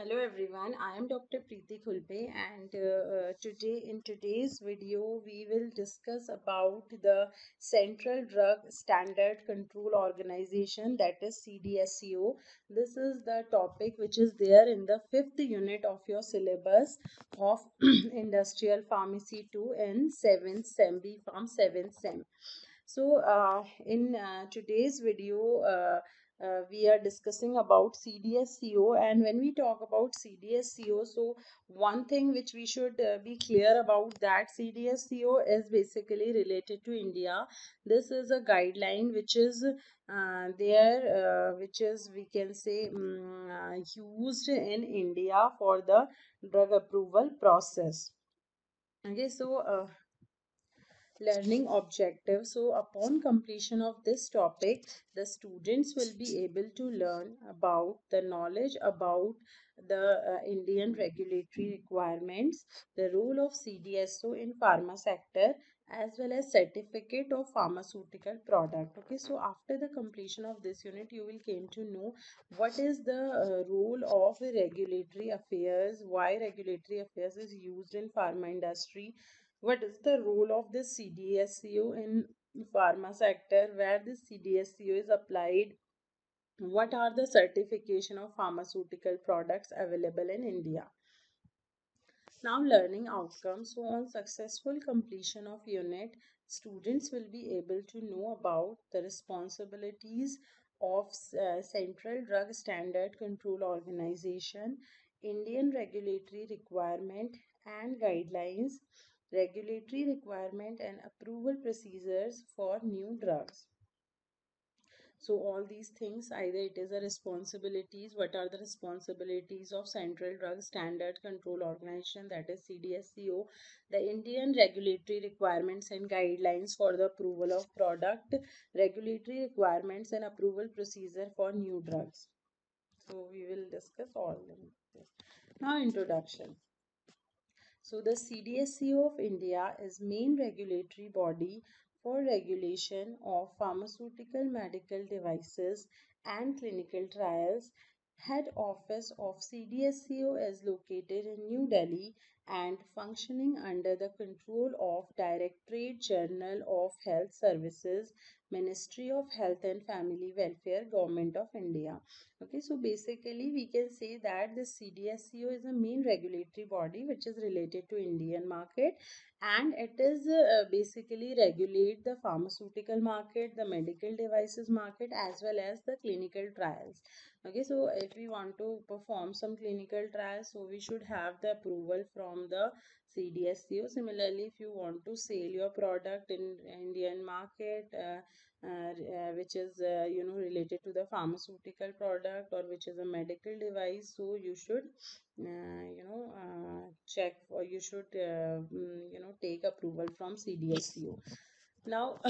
Hello everyone, I am Dr. Preeti Khulpe and in today's video we will discuss about the Central Drug Standard Control Organization, that is CDSCO. This is the topic which is there in the fifth unit of your syllabus of Industrial Pharmacy 2 and 7th SEM, B Farm 7th SEM. So, in today's video, we are discussing about CDSCO, and when we talk about CDSCO, so one thing which we should be clear about, that CDSCO is basically related to India. This is a guideline which is which is, we can say, used in India for the drug approval process. Okay, so learning objective. So upon completion of this topic, the students will be able to learn about the knowledge about the Indian regulatory requirements, the role of CDSO in pharma sector, as well as certificate of pharmaceutical product. Okay, so after the completion of this unit, you will came to know what is the role of regulatory affairs, why regulatory affairs is used in pharma industry, what is the role of this CDSCO in pharma sector, where this CDSCO is applied, what are the certification of pharmaceutical products available in India. Now, learning outcomes. So on successful completion of unit, students will be able to know about the responsibilities of Central Drug Standard Control Organization, Indian regulatory requirement and guidelines, regulatory requirement and approval procedures for new drugs. So all these things, either it is a responsibilities, what are the responsibilities of Central Drug Standard Control Organization, that is CDSCO, the Indian regulatory requirements and guidelines for the approval of product, regulatory requirements and approval procedure for new drugs. So we will discuss all of this. Now introduction. So the CDSCO of India is main regulatory body for regulation of pharmaceutical medical devices and clinical trials. Head office of CDSCO is located in New Delhi and functioning under the control of Directorate General of Health Services, Ministry of Health and Family Welfare, Government of India. Okay, so basically we can say that the CDSCO is a main regulatory body which is related to Indian market, and it is basically regulate the pharmaceutical market, the medical devices market, as well as the clinical trials. Okay, so if we want to perform some clinical trials, so we should have the approval from the CDSCO. Similarly, if you want to sell your product in Indian market, which is related to the pharmaceutical product or which is a medical device, so you should check, or you should take approval from CDSCO. Now,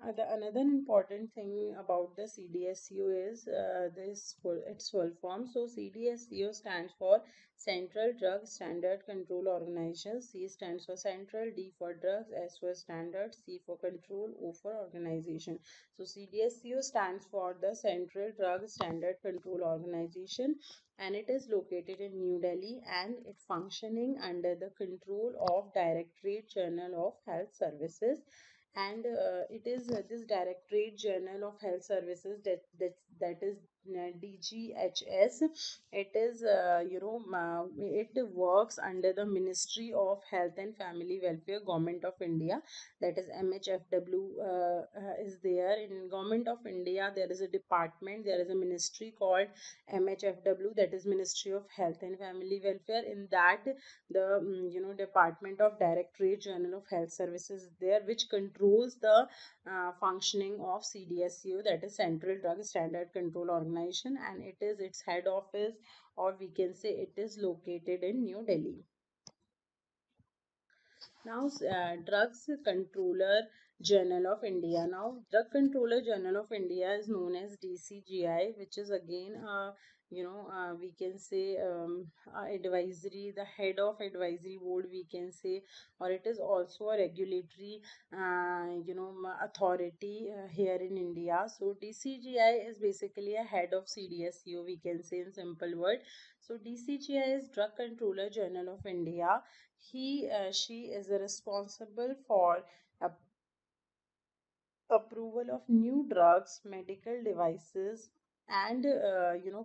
another important thing about the CDSCO is its full form. So, CDSCO stands for Central Drug Standard Control Organization. C stands for Central, D for Drugs, S for Standard, C for Control, O for Organization. So, CDSCO stands for the Central Drug Standard Control Organization, and it is located in New Delhi, and it functioning under the control of Directorate General of Health Services, and it is this Directorate General of Health Services, that is DGHS. It is it works under the Ministry of Health and Family Welfare, Government of India, that is MHFW. Is there in Government of India, there is a department, there is a ministry called MHFW, that is Ministry of Health and Family Welfare. In that, the Department of Directorate General of Health Services is there, which controls the functioning of CDSCO, that is Central Drug Standard Control Organization, and it is its head office, or we can say it is located in New Delhi. Now, drugs controller Journal of India. Now, Drug Controller Journal of India is known as DCGI, which is again we can say advisory, the head of advisory board, we can say, or it is also a regulatory authority here in India. So DCGI is basically a head of CDSCO, we can say in simple word. So DCGI is Drug Controller Journal of India. She is responsible for approval of new drugs, medical devices, and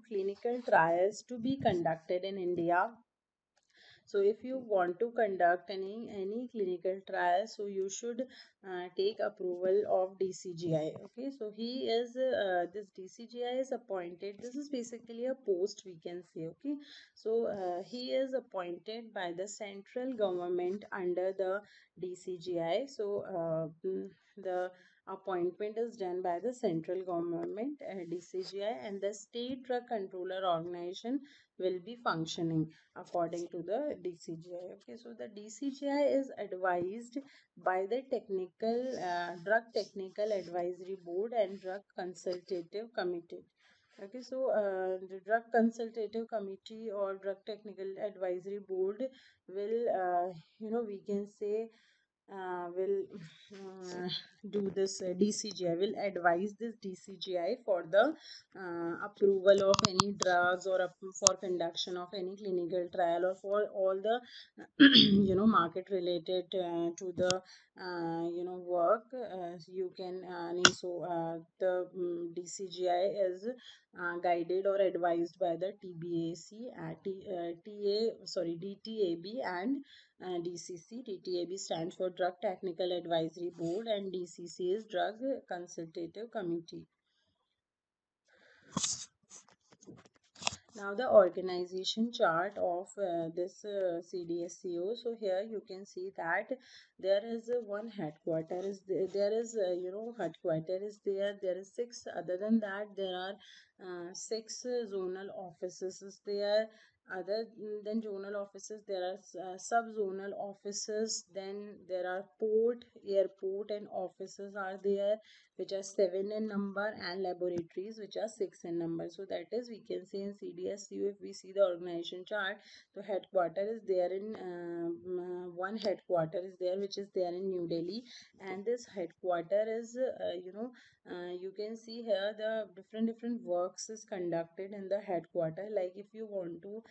clinical trials to be conducted in India. So if you want to conduct any clinical trial, so you should take approval of DCGI. Okay, so he is this DCGI is appointed. This is basically a post, we can say. Okay, so he is appointed by the central government under the DCGI. So the appointment is done by the central government DCGI, and the state drug controller organization will be functioning according to the DCGI. Okay, so the DCGI is advised by the Drug Technical Advisory Board and Drug Consultative Committee. Okay, so the Drug Consultative Committee or Drug Technical Advisory Board will, we can say, will do this DCGI, will advise this DCGI for the approval of any drugs or for conduction of any clinical trial or for all the market related to the work you can the DCGI is guided or advised by the TBAC, DTAB and DCC. DTAB stands for Drug Technical Advisory Board and DCC is Drug Consultative Committee. Now the organization chart of this CDSCO. So here you can see that there is one headquarter is there is headquarter is there. There is six. Other than that, there are six zonal offices is there. Other than zonal offices, there are sub-zonal offices. Then there are port, airport, and offices are there, which are seven in number, and laboratories, which are six in number. So that is, we can say in CDSU, if we see the organization chart, the headquarter is there in one headquarter is there, which is there in New Delhi, and this headquarter is you can see here the different works is conducted in the headquarter. Like if you want to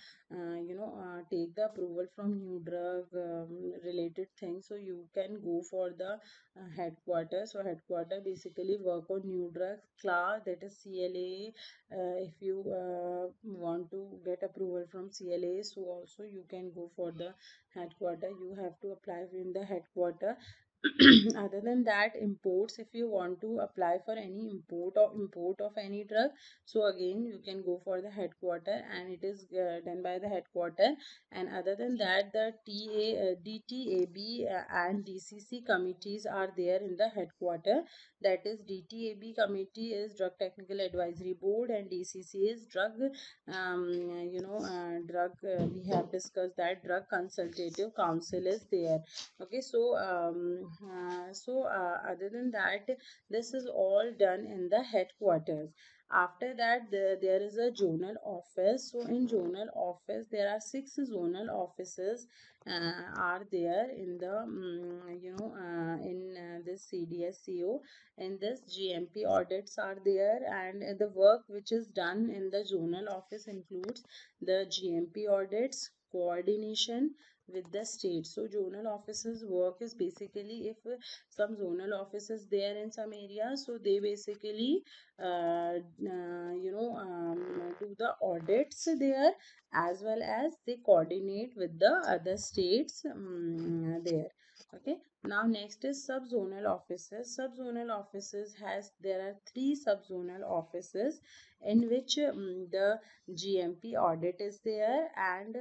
take the approval from new drug related things, so you can go for the headquarters. So headquarter basically work on new drugs class, that is CLA. If you want to get approval from CLA, so also you can go for the headquarter. You have to apply in the headquarter. Other than that, imports, if you want to apply for any import of any drug, so again you can go for the headquarter and it is done by the headquarter. And other than that, the DTAB and DCC committees are there in the headquarter. That is, DTAB committee is Drug Technical Advisory Board and DCC is we have discussed that Drug Consultative Council is there. Okay, so other than that, this is all done in the headquarters. After that, there is a zonal office. So in zonal office, there are six zonal offices are there in the in this CDSCO. In this, GMP audits are there, and the work which is done in the zonal office includes the GMP audits, coordination with the state. So zonal offices work is basically, if some zonal offices there in some areas, so they basically do the audits there, as well as they coordinate with the other states there. Okay, now next is subzonal offices. Subzonal offices has, there are three subzonal offices in which the GMP audit is there, and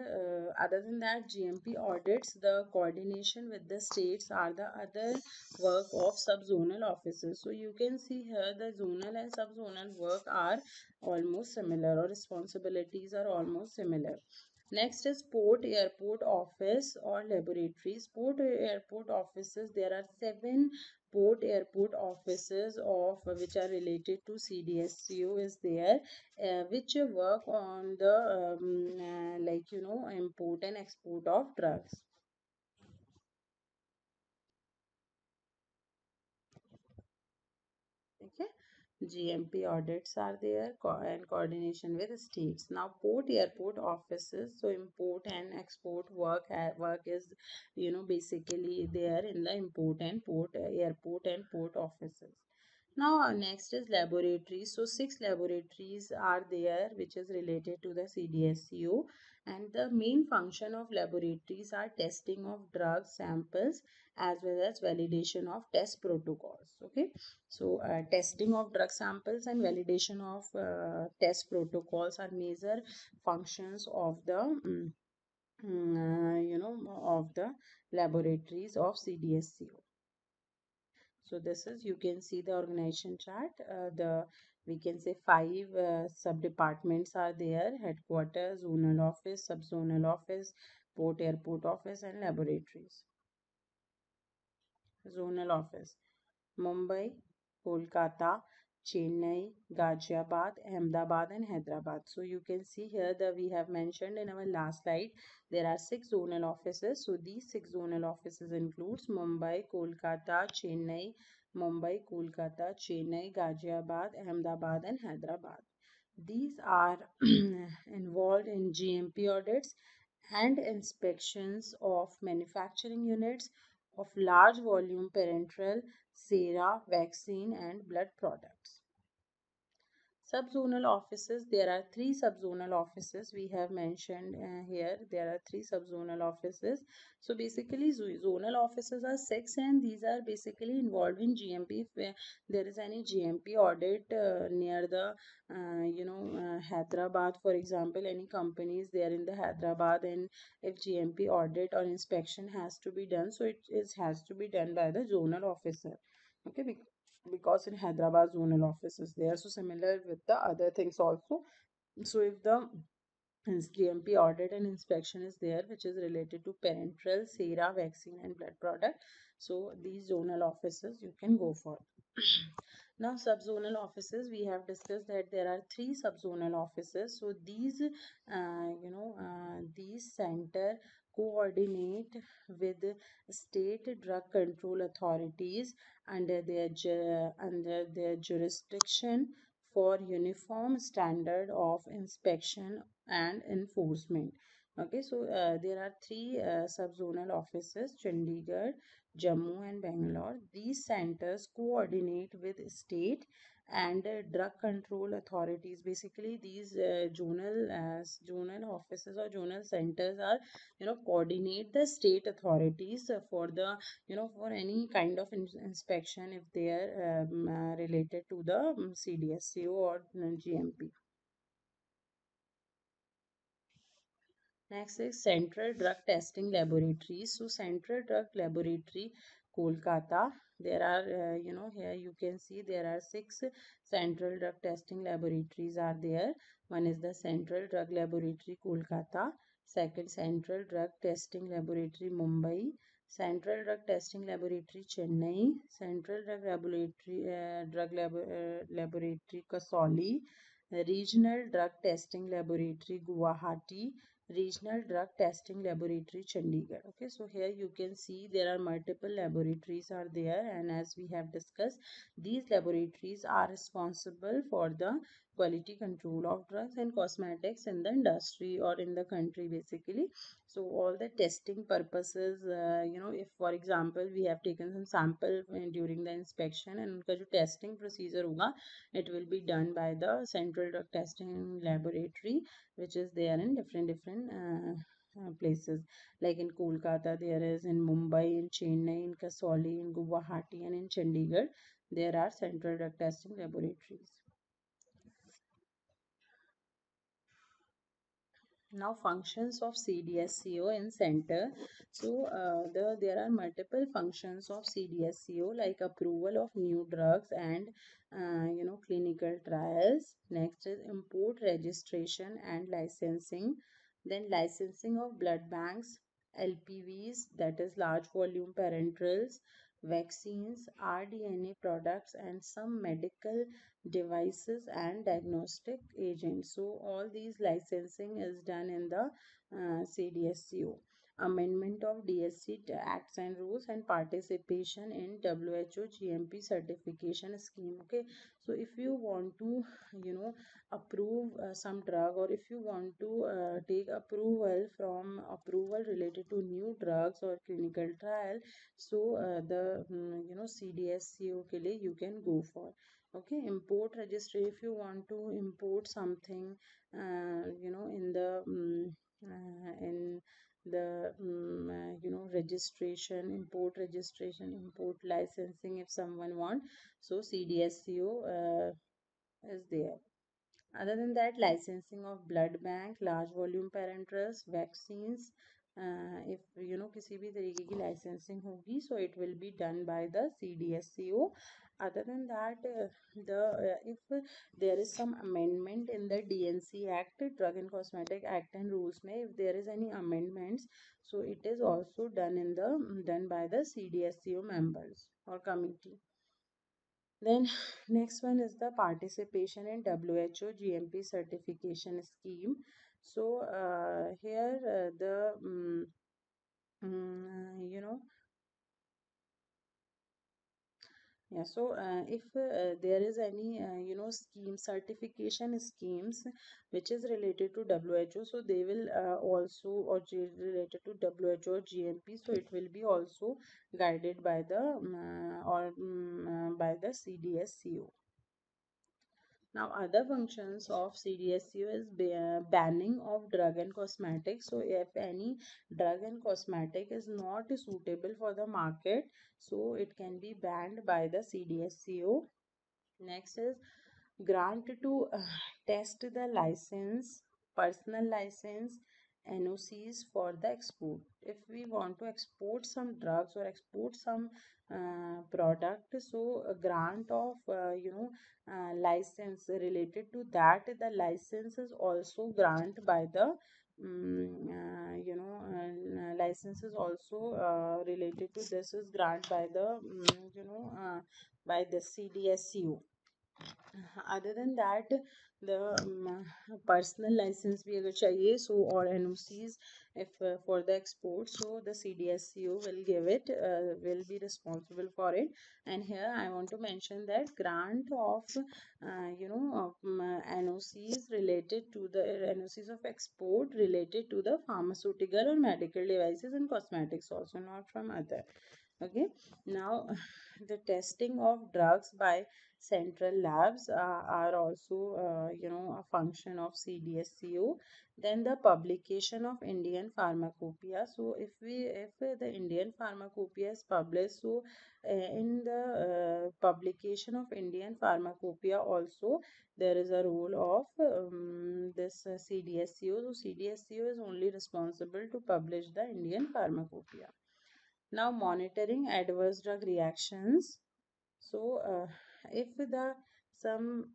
other than that, GMP audits, the coordination with the states are the other work of subzonal offices. So you can see here the zonal and subzonal work are almost similar, or responsibilities are almost similar. Next is port, airport office or laboratories. Port, airport offices, there are seven port airport offices of which are related to CDSCO is there, which work on the like import and export of drugs. Okay. GMP audits are there and coordination with states. Now, port airport offices. So, import and export work is basically there in the import and port airport and port offices. Now, next is laboratories. So, six laboratories are there which is related to the CDSCO, and the main function of laboratories are testing of drug samples as well as validation of test protocols. Okay, so testing of drug samples and validation of test protocols are major functions of the of the laboratories of CDSCO. So this is, you can see the organization chart. The we can say five sub departments are there: headquarters, zonal office, subzonal office, port airport office, and laboratories. Zonal office: Mumbai, Kolkata, Chennai, Ghaziabad, Ahmedabad, and Hyderabad. So you can see here that we have mentioned in our last slide there are six zonal offices. So these six zonal offices includes Mumbai, Kolkata, Chennai, Ghaziabad, Ahmedabad, and Hyderabad. These are involved in GMP audits and inspections of manufacturing units of large volume parenteral, sera, vaccine, and blood products. Subzonal offices, there are three subzonal offices we have mentioned here. There are three subzonal offices. So basically, zonal offices are six, and these are basically involved in GMP. If there is any GMP audit near the Hyderabad, for example, any companies there in the Hyderabad, and if GMP audit or inspection has to be done, so it has to be done by the zonal officer. Okay, because in Hyderabad zonal office is there. So similar with the other things also. So if the GMP audit and inspection is there, which is related to parenteral, sera, vaccine, and blood product, so these zonal offices you can go for. Now, subzonal offices, we have discussed that there are three subzonal offices. So these center coordinate with state drug control authorities under their jurisdiction for uniform standard of inspection and enforcement. Okay, so there are three subzonal offices: Chandigarh, Jammu, and Bangalore. These centers coordinate with state and drug control authorities. Basically, these zonal offices or zonal centers are, coordinate the state authorities for the, for any kind of inspection if they are related to the CDSCO or GMP. Next is Central Drug Testing Laboratories. So Central Drug Laboratory, Kolkata. There are, here you can see there are six Central Drug Testing Laboratories are there. One is the Central Drug Laboratory, Kolkata. Second, Central Drug Testing Laboratory, Mumbai. Central Drug Testing Laboratory, Chennai. Central Drug Laboratory, Laboratory, Kasoli. Regional Drug Testing Laboratory, Guwahati. Regional Drug Testing Laboratory, Chandigarh. Okay, so here you can see there are multiple laboratories are there, and as we have discussed, these laboratories are responsible for the quality control of drugs and cosmetics in the industry or in the country basically. So all the testing purposes, if for example we have taken some sample during the inspection, and उनका जो testing procedure होगा, it will be done by the Central Drug Testing Laboratory, which is there in different places. Like in Kolkata, there is in Mumbai, in Chennai, in Kasoli, in Guwahati, and in Chandigarh, there are Central Drug Testing Laboratories. Now, functions of CDSCO in center. So there are multiple functions of CDSCO, like approval of new drugs and clinical trials. Next is import registration and licensing. Then licensing of blood banks, LPVs, that is large volume parenterals, vaccines, rDNA products, and some medical devices and diagnostic agents. So, all these licensing is done in the CDSCO. Amendment of DSC acts and rules and participation in WHO GMP certification scheme. Okay, so if you want to, approve some drug, or if you want to take approval from approval related to new drugs or clinical trial, so the CDSCO के लिए you can go for. Okay, import registry, if you want to import something, in the registration, import licensing, if someone want, so CDSCO is there. Other than that, licensing of blood bank, large volume parenterals, vaccines, if किसी भी तरीके की licensing होगी, so it will be done by the CDSCO. Other than that, if there is some amendment in the DNC Act, Drug and Cosmetic Act and rules में, if there is any amendments, so it is also done by the CDSCO members or committee. Then next one is the participation in WHO GMP certification scheme. So here the you know yeah, so if there is any scheme, certification schemes which is related to WHO, so they will also, or related to WHO or GMP, so it will be also guided by the by the CDSCO. Now, other functions of CDSCO is banning of drug and cosmetics. So, if any drug and cosmetic is not suitable for the market, so it can be banned by the CDSCO. Next is grant to test the license, personal license, NOCs for the export. If we want to export some drugs or export some product, so a grant of license related to that, the license is also grant by the license is also related to this is grant by the by the CDSCO. Other than that, the personal license भी अगर चाहिए, so or NOCs if for the export, so the CDSCO will give it, will be responsible for it. And here I want to mention that grant of NOCs related to the NOCs of export related to the pharmaceutical or medical devices and cosmetics, also not from other. Okay, now the testing of drugs by central labs are also a function of CDSCO. Then the publication of Indian pharmacopoeia. So if the Indian pharmacopoeia is published, so in the publication of Indian pharmacopoeia also there is a role of this CDSCO. So CDSCO is only responsible to publish the Indian pharmacopoeia. Now, monitoring adverse drug reactions. So, if the some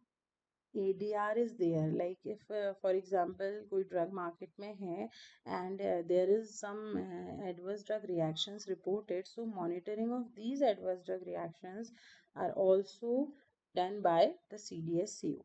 ADR is there, like if for example कोई drug market में है and there is some adverse drug reactions reported, so monitoring of these adverse drug reactions are also done by the CDSCO.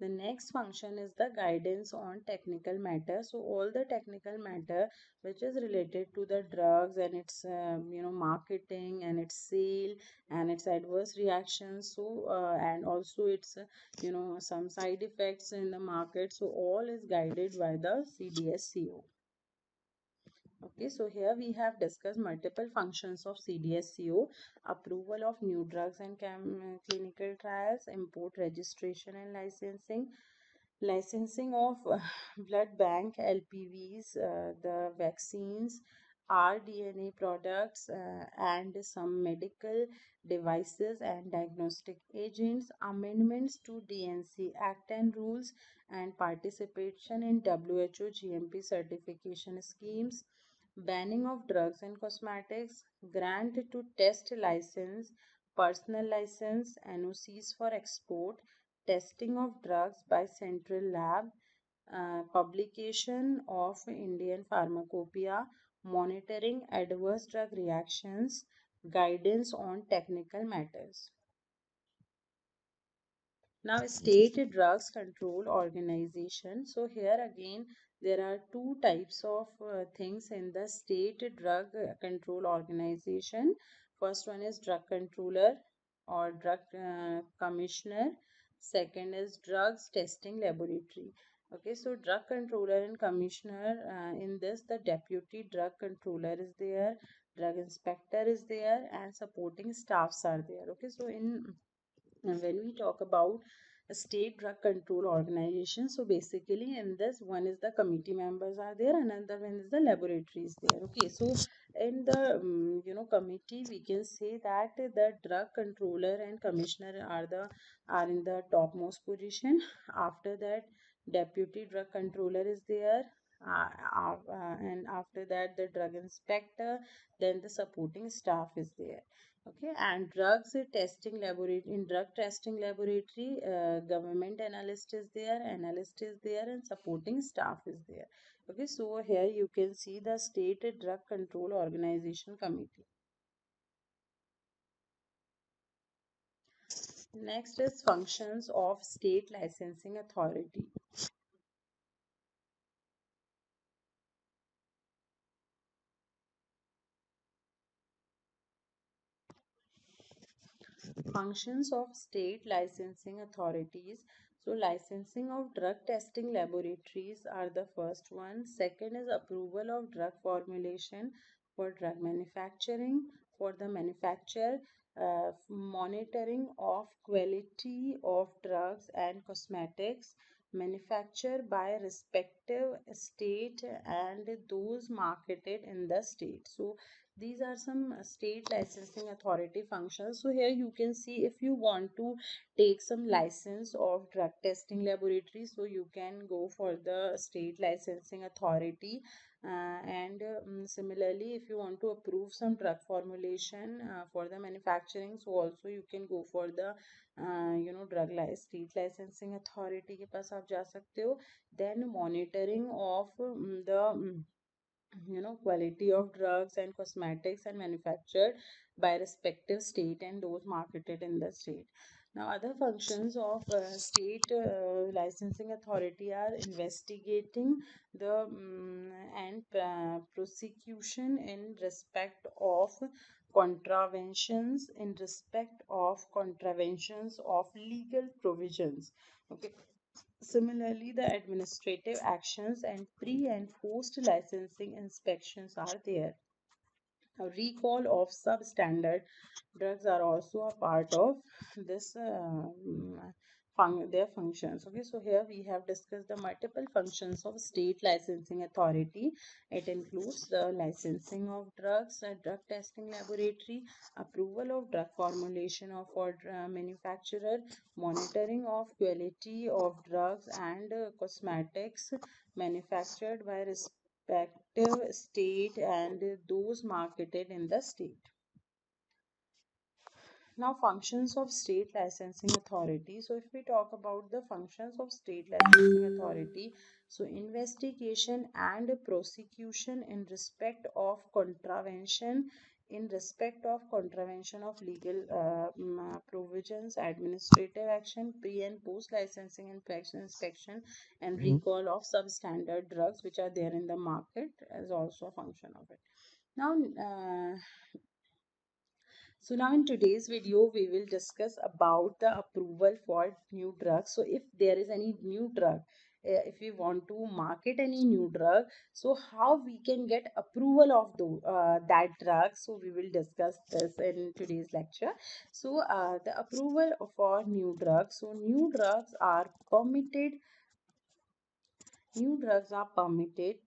The next function is the guidance on technical matter. So all the technical matter which is related to the drugs and its marketing and its sale and its adverse reactions. So and also its some side effects in the market. So all is guided by the CDSCO. Okay, so here we have discussed multiple functions of CDSCO: approval of new drugs and clinical trials, import registration and licensing, licensing of blood bank LPVs, the vaccines, rDNA products, and some medical devices and diagnostic agents, amendments to DNC Act and rules, and participation in WHO GMP certification schemes, banning of drugs and cosmetics, grant to test license, personal license, NOCs for export, testing of drugs by central lab, publication of Indian pharmacopoeia, monitoring adverse drug reactions, guidance on technical matters. Now, state drugs control organization. So here again, there are two types of things in the state drug control organization. First one is drug controller or drug commissioner. Second is drugs testing laboratory. Okay, so drug controller and commissioner, in this the deputy drug controller is there, drug inspector is there, and supporting staffs are there. Okay, so in when we talk about a state drug control organization, so basically in this one is the committee members are there, another one is the laboratory is there. Okay, so in the committee, we can say that the drug controller and commissioner are in the topmost position. After that, deputy drug controller is there, and after that the drug inspector, then the supporting staff is there. Okay, and drugs testing laboratory, in drug testing laboratory, government analyst is there, and supporting staff is there. Okay, so here you can see the state drug control organization committee. Next is functions of state licensing authority. Functions of state licensing authorities. So, licensing of drug testing laboratories are the first one. Second is approval of drug formulation for drug manufacturing, for the manufacture, monitoring of quality of drugs and cosmetics manufactured by respective state and those marketed in the state. So, these are some state licensing authority functions. So here you can see, if you want to take some license of drug testing laboratory, so you can go for the state licensing authority. And similarly, if you want to approve some drug formulation for the manufacturing, so also you can go for the drug state licensing authority के पास आप जा सकते हो. Then monitoring of the quality of drugs and cosmetics and manufactured by respective state and those marketed in the state. Now, other functions of state licensing authority are investigating the and prosecution in respect of contraventions of legal provisions. Okay, similarly, the administrative actions and pre and post licensing inspections are there. A recall of substandard drugs are also a part of this their functions. Okay, so here we have discussed the multiple functions of state licensing authority. It includes the licensing of drugs, drug testing laboratory, approval of drug formulation of for manufacturer, monitoring of quality of drugs and cosmetics manufactured by respective state and those marketed in the state. Now, functions of state licensing authority. So, if we talk about the functions of state licensing authority, so investigation and prosecution in respect of contravention of legal provisions, administrative action, pre and post licensing inspection, and recall of substandard drugs which are there in the market is also a function of it. Now, so now in today's video, we will discuss about the approval for new drugs. So if there is any new drug, if we want to market any new drug, so how we can get approval of that drug. So we will discuss this in today's lecture. So the approval for new drugs. So new drugs are permitted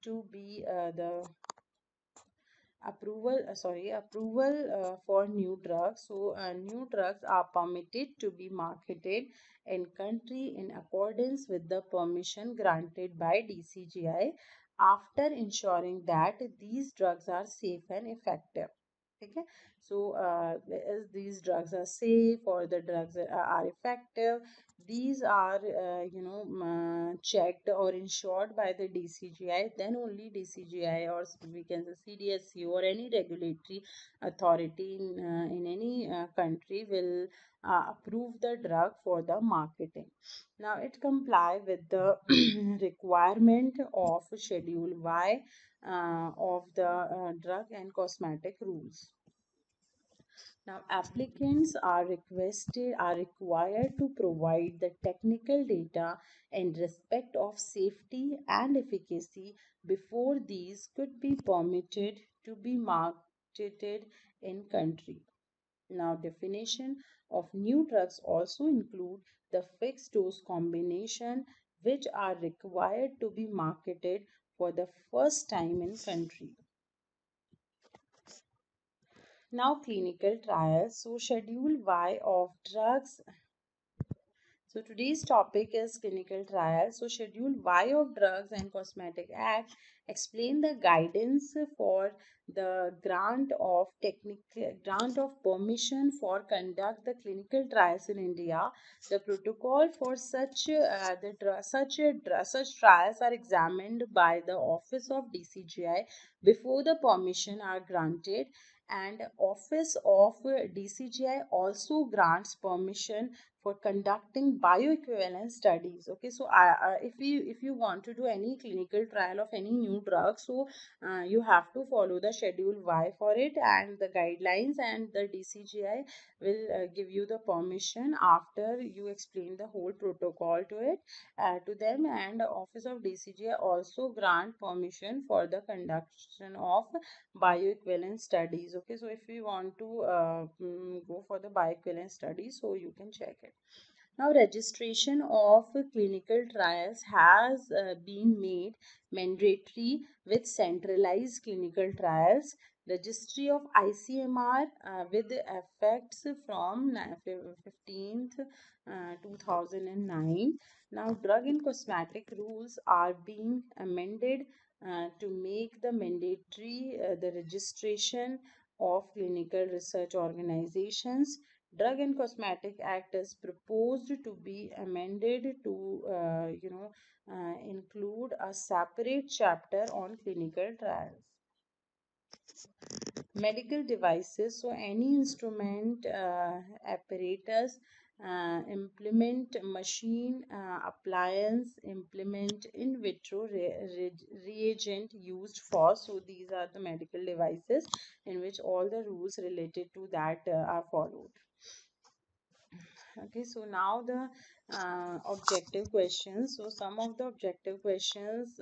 to be the approval for new drugs. So new drugs are permitted to be marketed in country in accordance with the permission granted by DCGI after ensuring that these drugs are safe and effective. Okay, so as these drugs are safe or the drugs are effective, these are checked or ensured by the DCGI, then only DCGI, or we can say CDSCO, or any regulatory authority in any country will approve the drug for the marketing. Now it comply with the requirement of Schedule Y of the drug and cosmetic rules. Now, applicants are required to provide the technical data in respect of safety and efficacy before these could be permitted to be marketed in country. Now, definition of new drugs also include the fixed dose combination which are required to be marketed for the first time in country. Now, clinical trials. So, Schedule Y of drugs. So, today's topic is clinical trials. So, Schedule Y of Drugs and Cosmetic Act explain the guidance for the grant of permission for conduct the clinical trials in India. The protocol for such trials are examined by the Office of DCGI before the permission are granted, and Office of DCGI also grants permission for conducting bioequivalence studies. Okay, so if you want to do any clinical trial of any new drug, so you have to follow the Schedule Y for it, and the guidelines, and the DCGI will give you the permission after you explain the whole protocol to them. And the Office of DCGI also grant permission for the conduction of bioequivalence studies. Okay, so if you want to go for the bioequivalence studies, so you can check it. Now, registration of clinical trials has been made mandatory with centralized clinical trials. Registry of ICMR with effects from 15th 2009. Now, drug and cosmetic rules are being amended to make the mandatory the registration of clinical research organizations. Drug and Cosmetic Act is proposed to be amended to, include a separate chapter on clinical trials. Medical devices, so any instrument, apparatus, implement, machine, appliance, implement, in vitro reagent used for. So these are the medical devices in which all the rules related to that are followed. Okay, so now the objective questions. So some of the objective questions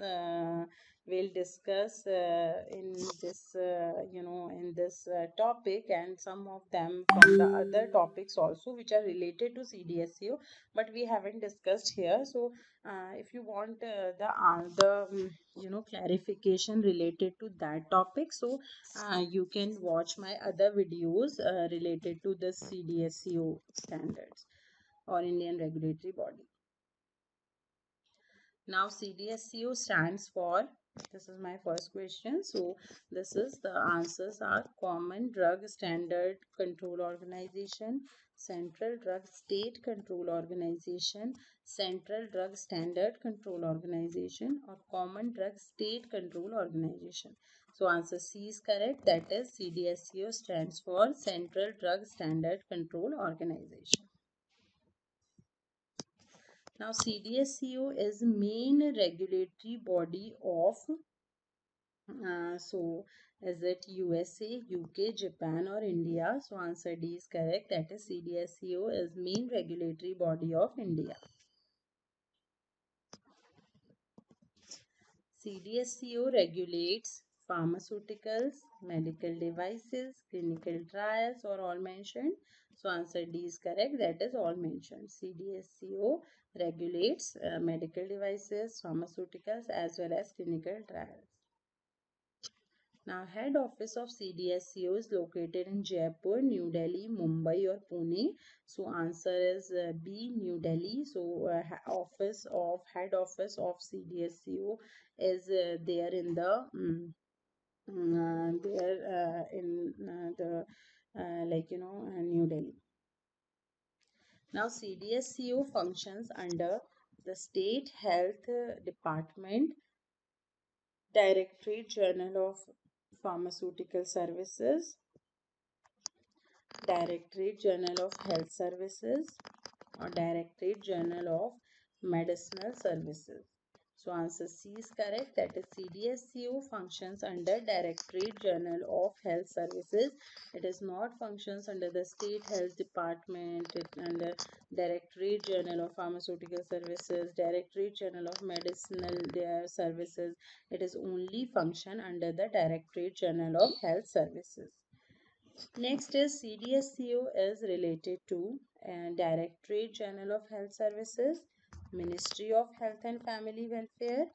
we'll discuss in this, in this topic, and some of them from the other topics also, which are related to CDSCO, but we haven't discussed here. So if you want clarification related to that topic, so you can watch my other videos related to the CDSCO standards or Indian regulatory body. Now CDSCO stands for, this is my first question. So this is the answers are Common Drug Standard Control Organization, Central Drug State Control Organization, Central Drug Standard Control Organization, or Common Drug State Control Organization. So answer C is correct. That is CDSCO stands for Central Drug Standard Control Organization. Now, CDSCO is main regulatory body of, so is it USA, UK, Japan, or India? So answer D is correct. That is CDSCO is main regulatory body of India. CDSCO regulates pharmaceuticals, medical devices, clinical trials, or all mentioned. So answer D is correct. That is all mentioned. CDSCO regulates medical devices, pharmaceuticals, as well as clinical trials. Now, head office of CDSCO is located in Jaipur, New Delhi, Mumbai, or Pune. So, answer is B, New Delhi. So, head office of CDSCO is there in the there in the New Delhi. Now CDSCO functions under the State Health Department, Directorate General of Pharmaceutical Services, Directorate General of Health Services, or Directorate General of Medicinal Services. So answer C is correct. That is CDSCO functions under Directorate General of Health Services. It is not functions under the State Health Department, it under Directorate General of Pharmaceutical Services, Directorate General of Medicinal Services. It is only function under the Directorate General of Health Services. Next is CDSCO is related to Directorate General of Health Services, Ministry of Health and Family Welfare,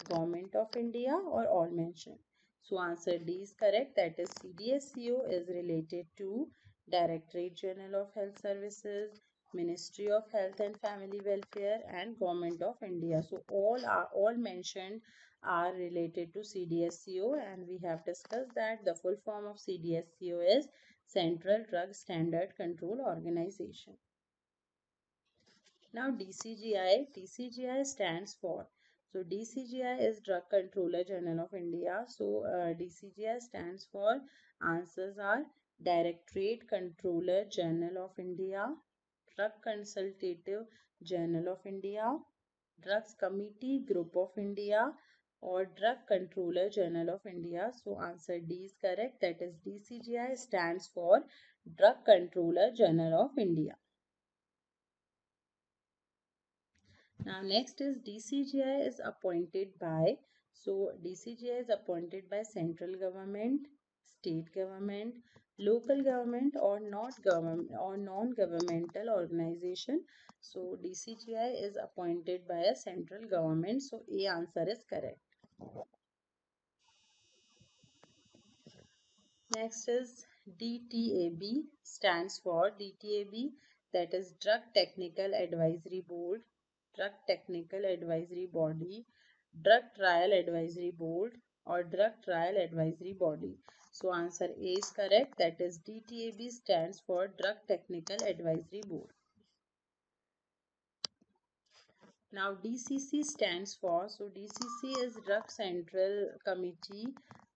Government of India, or all mentioned. So answer D is correct. That is CDSCO is related to Directorate General of Health Services, Ministry of Health and Family Welfare, and Government of India. So all mentioned are related to CDSCO, and we have discussed that the full form of CDSCO is Central Drug Standard Control Organization. Now DCGI stands for, so DCGI is Drug Controller General of India. So DCGI stands for, answers are Directorate Controller General of India, Drug Consultative General of India, Drugs Committee Group of India, or Drug Controller General of India. So answer D is correct. That is DCGI stands for Drug Controller General of India. Now next is DCGI is appointed by, so DCGI is appointed by central government, state government, local government, or not government or non-governmental organization. So DCGI is appointed by a central government. So A answer is correct. Next is DTAB, stands for DTAB, that is Drug Technical Advisory Board, Drug Technical Advisory Body, Drug Trial Advisory Board, or Drug Trial Advisory Body. So answer A is correct. That is DTAB stands for Drug Technical Advisory Board. Now DCC stands for, so DCC is Drug Central Committee,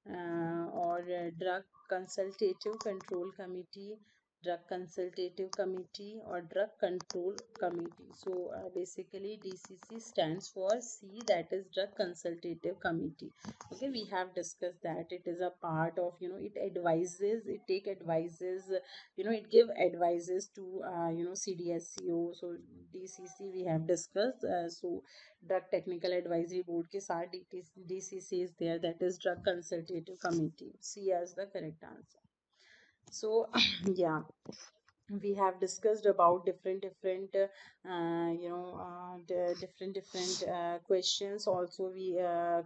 or Drug Consultative Control Committee, Drug Consultative Committee, or Drug Control Committee. So basically DCC stands for C, that is Drug Consultative Committee. Okay, we have discussed that it is a part of, it advises, it take advices, it give advices to CDSCO. So DCC we have discussed. So Drug Technical Advisory Board के साथ DCC is there, that is Drug Consultative Committee. C as the correct answer. So yeah, we have discussed about different different questions. Also we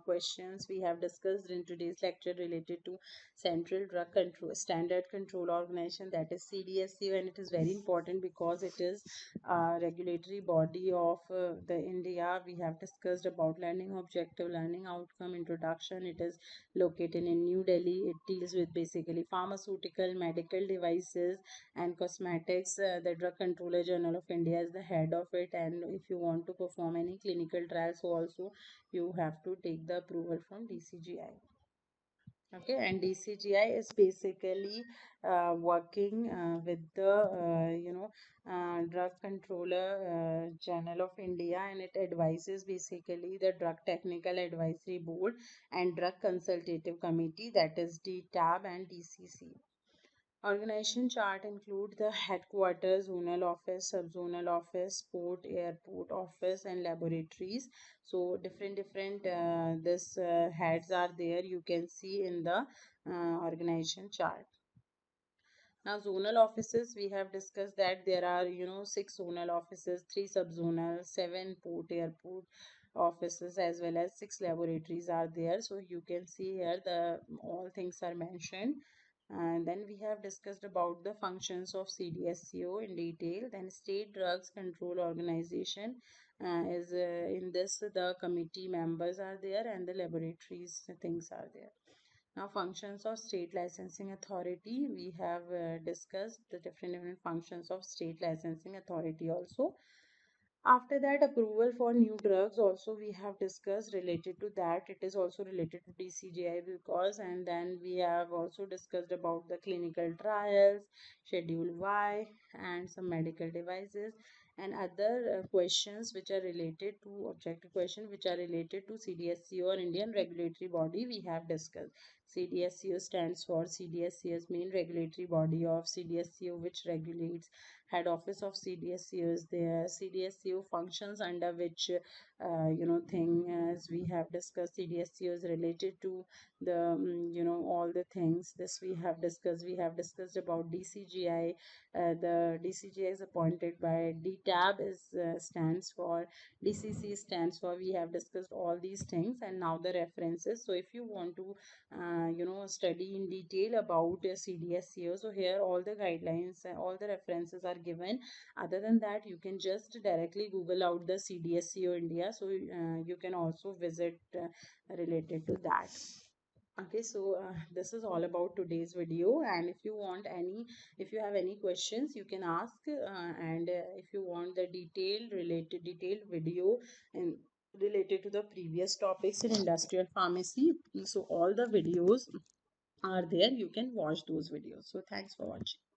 questions we have discussed in today's lecture related to Central Drug Control Standard Control Organization, that is CDSCO, and it is very important because it is a regulatory body of the India. We have discussed about learning objective, learning outcome, introduction. It is located in New Delhi. It deals with basically pharmaceutical, medical devices, and cosmetics. The Drug Controller General of India is the head of it, and if you want to perform any clinical trials, so also you have to take the approval from DCGI. Okay, and DCGI is basically working with the Drug Controller General of India, and it advises basically the Drug Technical Advisory Board and Drug Consultative Committee, that is DTAB and DCC. Organization chart include the headquarters, zonal office, sub-zonal office, port, airport office, and laboratories. So different this heads are there. You can see in the organization chart. Now zonal offices, we have discussed that there are 6 zonal offices, 3 sub-zonal, 7 port, airport offices, as well as 6 laboratories are there. So you can see here the all things are mentioned. And then we have discussed about the functions of CDSCO in detail. Then State Drugs Control Organization is in this, the committee members are there and the laboratories things are there. Now, functions of state licensing authority, we have discussed the different functions of state licensing authority also. After that, approval for new drugs also we have discussed related to that. It is also related to DCGI because, and then we have also discussed about the clinical trials, Schedule Y, and some medical devices and other questions which are related to objective question which are related to CDSCO or Indian regulatory body we have discussed. CDSCO stands for CDSCO is main regulatory body of CDSCO which regulates head office of CDSCO is there. CDSCO functions under which thing as we have discussed. CDSCO is related to the all the things this we have discussed. We have discussed about DCGI. The DCGI is appointed by DTAB is stands for DCC stands for. We have discussed all these things and now the references. So if you want to study in detail about CDSCO, so here all the guidelines and all the references are given. Other than that, you can just directly Google out the CDSCO India, so you can also visit related to that. Okay, so this is all about today's video, and if you have any questions you can ask, and if you want the detailed video and related to the previous topics in industrial pharmacy, so all the videos are there, you can watch those videos. So thanks for watching.